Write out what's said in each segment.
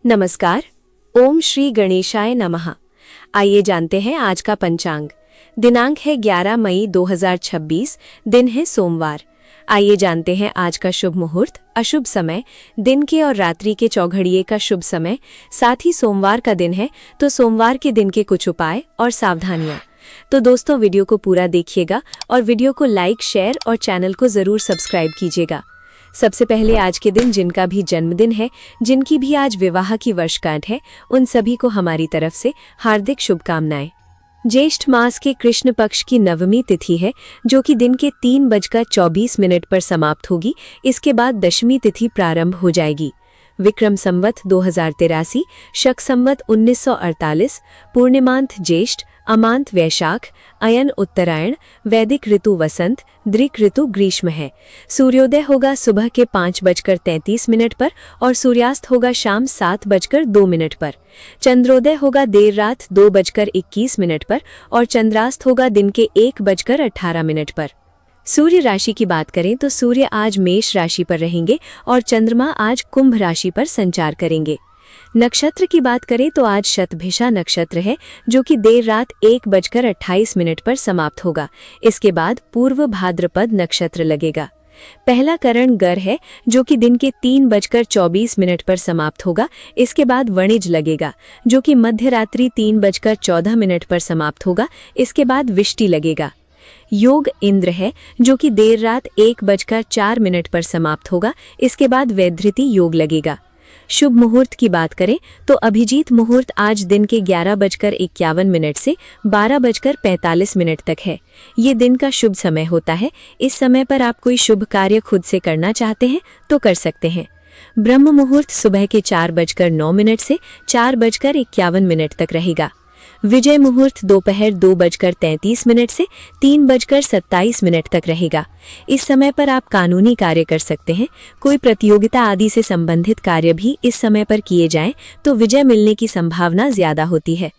नमस्कार। ओम श्री गणेशाय नमः। आइए जानते हैं आज का पंचांग। दिनांक है 11 मई 2026, दिन है सोमवार। आइए जानते हैं आज का शुभ मुहूर्त, अशुभ समय, दिन के और रात्रि के चौघड़िए का शुभ समय, साथ ही सोमवार का दिन है तो सोमवार के दिन के कुछ उपाय और सावधानियां। तो दोस्तों, वीडियो को पूरा देखिएगा और वीडियो को लाइक, शेयर और चैनल को ज़रूर सब्सक्राइब कीजिएगा। सबसे पहले आज के दिन जिनका भी जन्मदिन है, जिनकी भी आज विवाह की वर्षगांठ है, उन सभी को हमारी तरफ से हार्दिक शुभकामनाएं। ज्येष्ठ मास के कृष्ण पक्ष की नवमी तिथि है, जो कि दिन के 3:24 पर समाप्त होगी। इसके बाद दशमी तिथि प्रारंभ हो जाएगी। विक्रम संवत 2083, शक संवत 1948, पूर्णिमांत ज्येष्ठ, अमांत वैशाख, अयन उत्तरायण, वैदिक ऋतु वसंत, दृक ऋतु ग्रीष्म है। सूर्योदय होगा सुबह के 5:33 पर और सूर्यास्त होगा शाम 7:02 पर। चंद्रोदय होगा देर रात 2:21 पर और चंद्रास्त होगा दिन के 1:18 पर। सूर्य राशि की बात करें तो सूर्य आज मेष राशि पर रहेंगे और चंद्रमा आज कुंभ राशि पर संचार करेंगे। नक्षत्र की बात करें तो आज शतभिषा नक्षत्र है, जो कि देर रात 1:28 पर समाप्त होगा। इसके बाद पूर्व भाद्रपद नक्षत्र लगेगा। पहला करण गर है, जो कि दिन के 3:24 पर समाप्त होगा। इसके बाद वणिज लगेगा, जो कि मध्य रात्रि 3:14 पर समाप्त होगा। इसके बाद विष्टि लगेगा। योग इंद्र है, जो कि देर रात 1:04 पर समाप्त होगा। इसके बाद वैधृति योग लगेगा। शुभ मुहूर्त की बात करें तो अभिजीत मुहूर्त आज दिन के 11:51 से 12:45 तक है। ये दिन का शुभ समय होता है। इस समय पर आप कोई शुभ कार्य खुद से करना चाहते हैं तो कर सकते हैं। ब्रह्म मुहूर्त सुबह के 4:09 से 4:51 तक रहेगा। विजय मुहूर्त दोपहर 2:33 से 3:27 तक रहेगा। इस समय पर आप कानूनी कार्य कर सकते हैं। कोई प्रतियोगिता आदि से संबंधित कार्य भी इस समय पर किए जाएं तो विजय मिलने की संभावना ज्यादा होती है।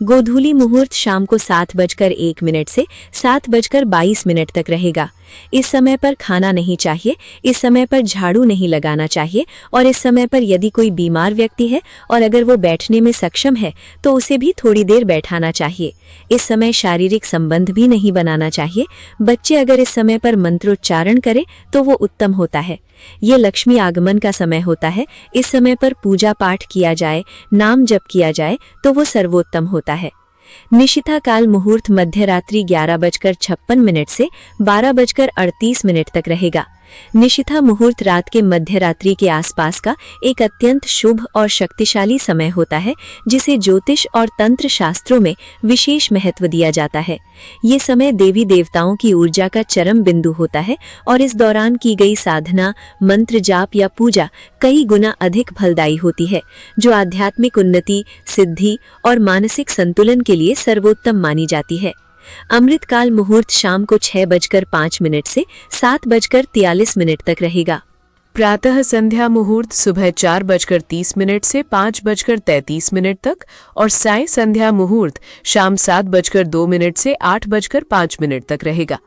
गोधूली मुहूर्त शाम को 7:01 से 7:22 तक रहेगा। इस समय पर खाना नहीं चाहिए, इस समय पर झाड़ू नहीं लगाना चाहिए और इस समय पर यदि कोई बीमार व्यक्ति है और अगर वो बैठने में सक्षम है तो उसे भी थोड़ी देर बैठाना चाहिए। इस समय शारीरिक संबंध भी नहीं बनाना चाहिए। बच्चे अगर इस समय पर मंत्रोच्चारण करें तो वो उत्तम होता है। ये लक्ष्मी आगमन का समय होता है। इस समय पर पूजा पाठ किया जाए, नाम जप किया जाए तो वो सर्वोत्तम होता है। निशिथा काल मुहूर्त मध्य रात्रि 11:56 से 12:38 तक रहेगा। निशिथा मुहूर्त रात के मध्य रात्रि के आसपास का एक अत्यंत शुभ और शक्तिशाली समय होता है, जिसे ज्योतिष और तंत्र शास्त्रों में विशेष महत्व दिया जाता है। ये समय देवी देवताओं की ऊर्जा का चरम बिंदु होता है और इस दौरान की गई साधना, मंत्र जाप या पूजा कई गुना अधिक फलदायी होती है, जो आध्यात्मिक उन्नति, सिद्धि और मानसिक संतुलन के लिए सर्वोत्तम मानी जाती है। अमृतकाल मुहूर्त शाम को 6:05 से 7:43 तक रहेगा। प्रातः संध्या मुहूर्त सुबह 4:30 से 5:33 तक और साय संध्या मुहूर्त शाम 7:02 से 8:05 तक रहेगा।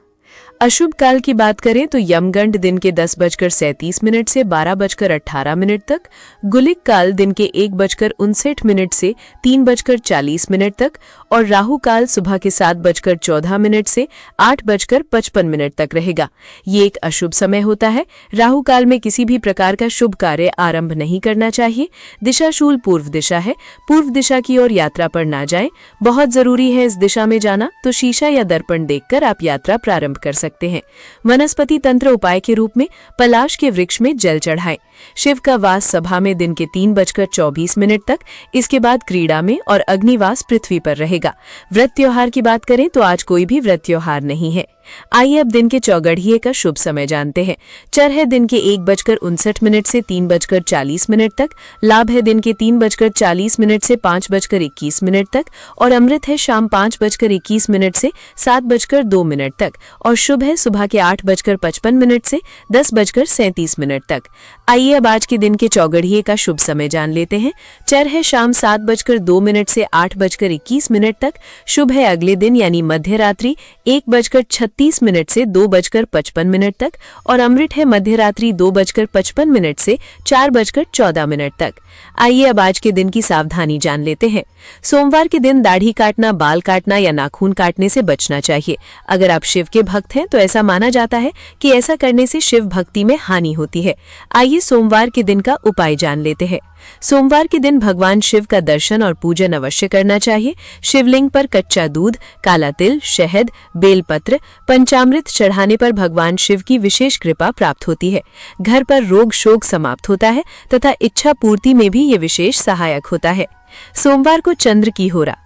अशुभ काल की बात करें तो यमगंड दिन के 10:37 से 12:18 तक, गुलिक काल दिन के 1:59 से 3:40 तक और राहु काल सुबह के 7:14 से 8:55 तक रहेगा। ये एक अशुभ समय होता है। राहु काल में किसी भी प्रकार का शुभ कार्य आरंभ नहीं करना चाहिए। दिशाशूल पूर्व दिशा है। पूर्व दिशा की ओर यात्रा पर ना जाएं। बहुत जरूरी है इस दिशा में जाना, तो शीशा या दर्पण देखकर आप यात्रा प्रारंभ कर सकते हैं। वनस्पति तंत्र उपाय के रूप में पलाश के वृक्ष में जल चढ़ाएं। शिव का वास सभा में दिन के 3:24 तक, इसके बाद क्रीड़ा में और अग्निवास पृथ्वी पर रहेगा। व्रत त्योहार की बात करें तो आज कोई भी व्रत त्योहार नहीं है। आइए अब दिन के चौगड़िए का शुभ समय जानते हैं। चर है दिन के 1:59 से 3:40 तक, लाभ है दिन के 3:40 से 5:21 तक और अमृत है शाम 5:21 से 7:02 तक और शुभ है सुबह के 8:55 से 10:37 तक। आइए अब आज के दिन के चौगड़िए का शुभ समय जान लेते हैं। चर है शाम 7:02 से 8:21 तक, शुभ है अगले दिन यानी मध्य रात्रि 1:36 2:36 से 2:55 तक और अमृत है मध्य रात्रि 2:55 से 4:14 तक। आइए अब आज के दिन की सावधानी जान लेते हैं। सोमवार के दिन दाढ़ी काटना, बाल काटना या नाखून काटने से बचना चाहिए। अगर आप शिव के भक्त हैं तो ऐसा माना जाता है कि ऐसा करने से शिव भक्ति में हानि होती है। आइए सोमवार के दिन का उपाय जान लेते हैं। सोमवार के दिन भगवान शिव का दर्शन और पूजन अवश्य करना चाहिए। शिवलिंग पर कच्चा दूध, काला तिल, शहद, बेलपत्र, पंचामृत चढ़ाने पर भगवान शिव की विशेष कृपा प्राप्त होती है। घर पर रोग शोक समाप्त होता है तथा इच्छा पूर्ति में भी ये विशेष सहायक होता है। सोमवार को चंद्र की होरा।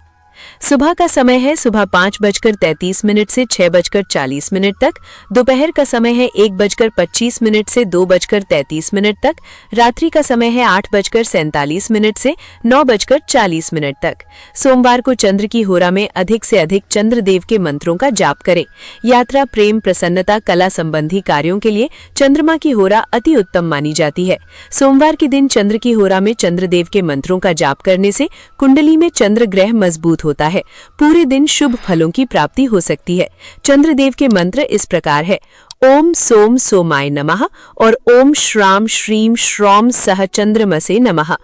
सुबह का समय है सुबह 5:33 से 6:40 तक। दोपहर का समय है 1:25 से 2:33 तक। रात्रि का समय है 8:47 से 9:40 तक। सोमवार को चंद्र की होरा में अधिक से अधिक चंद्रदेव के मंत्रों का जाप करें। यात्रा, प्रेम, प्रसन्नता, कला संबंधी कार्यों के लिए चंद्रमा की होरा अति उत्तम मानी जाती है। सोमवार के दिन चंद्र की होरा में चंद्रदेव के मंत्रों का जाप करने से कुंडली में चंद्र ग्रह मजबूत होता है। पूरे दिन शुभ फलों की प्राप्ति हो सकती है। चंद्रदेव के मंत्र इस प्रकार है: ओम सोम सोमाय नमः और ओम श्राम श्रीम श्रौम सह चंद्रमसे नमः।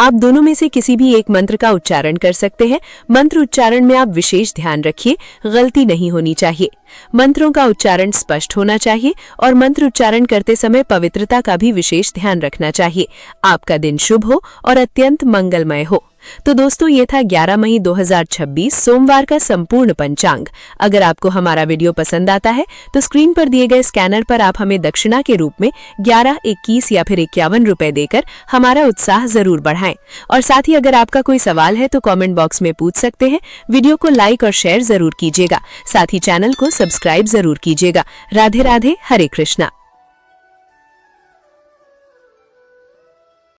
आप दोनों में से किसी भी एक मंत्र का उच्चारण कर सकते हैं। मंत्र उच्चारण में आप विशेष ध्यान रखिए, गलती नहीं होनी चाहिए। मंत्रों का उच्चारण स्पष्ट होना चाहिए और मंत्र उच्चारण करते समय पवित्रता का भी विशेष ध्यान रखना चाहिए। आपका दिन शुभ हो और अत्यंत मंगलमय हो। तो दोस्तों, ये था 11 मई 2026 सोमवार का संपूर्ण पंचांग। अगर आपको हमारा वीडियो पसंद आता है तो स्क्रीन पर दिए गए स्कैनर पर आप हमें दक्षिणा के रूप में 11, 21 या फिर 51 रुपए देकर हमारा उत्साह जरूर बढ़ाएं। और साथ ही अगर आपका कोई सवाल है तो कमेंट बॉक्स में पूछ सकते हैं। वीडियो को लाइक और शेयर जरूर कीजिएगा। साथ ही चैनल को सब्सक्राइब जरूर कीजिएगा। राधे राधे, हरे कृष्णा।